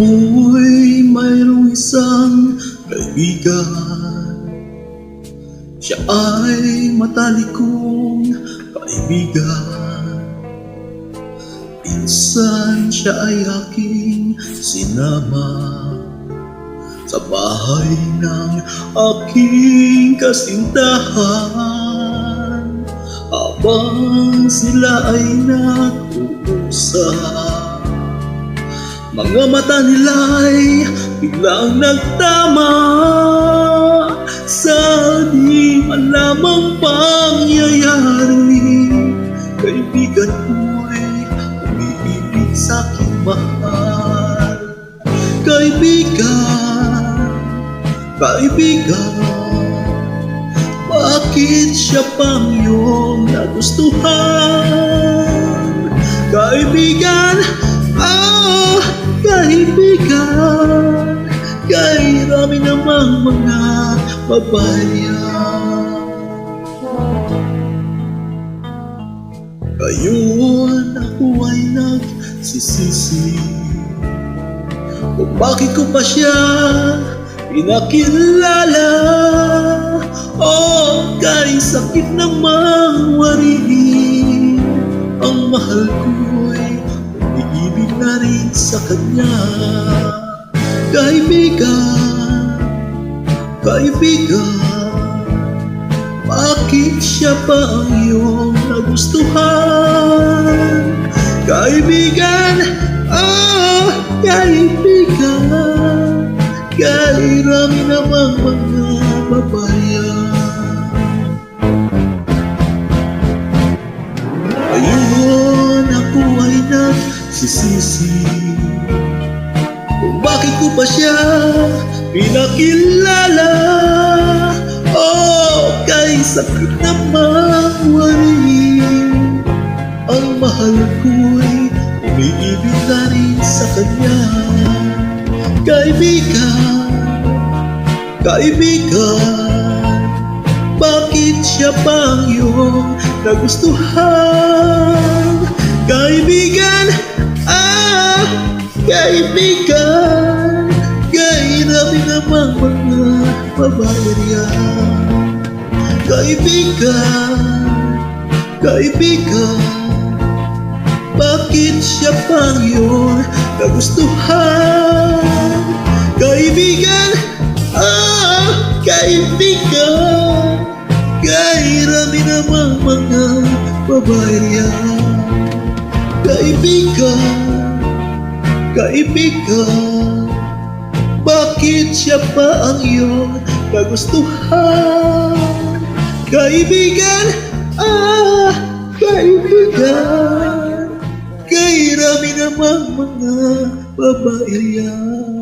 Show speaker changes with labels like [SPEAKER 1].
[SPEAKER 1] Ako'y mayroong isang kaibigan. Siya ay matalikong kaibigan. Minsan siya ay aking sinama sa bahay ng aking kasintahan, habang sila ay nag-uusap. Mga mata nila'y biglang nagtama sa di malamang pangyayari. Kaibigan ko'y umiibig sa'king mahal. Kaibigan, bakit siya pang iyong nagustuhan? Kaibigan, kaibigan, kay rami namang mga babayan. Ngayon ako ay nagsisisi kung bakit ko pa siya pinakilala. Kay sakit namang wariin, ang mahal ko'y umiibig na rin sa kanya. Kaibigan, bakit siya pa ang iyong nagustuhan? Kaibigan, kay rami namang mga babayan. Ngayon ako ay nagsisisi kung bakit ko pa siya pinakilala. Kay sakit namang wariin, ang mahal ko'y umiibig na rin sa kanya. Kaibigan, bakit siya pang iyong nagustuhan? Kaibigan, kay rami namang mga babayan. Kaibigan, bakit siya pang iyong nagustuhan? Kaibigan, kay rami namang mga babayan. Kaibigan, bakit siya pa ang iyong nagustuhan? Kaibigan, kay rami namang mga babayan.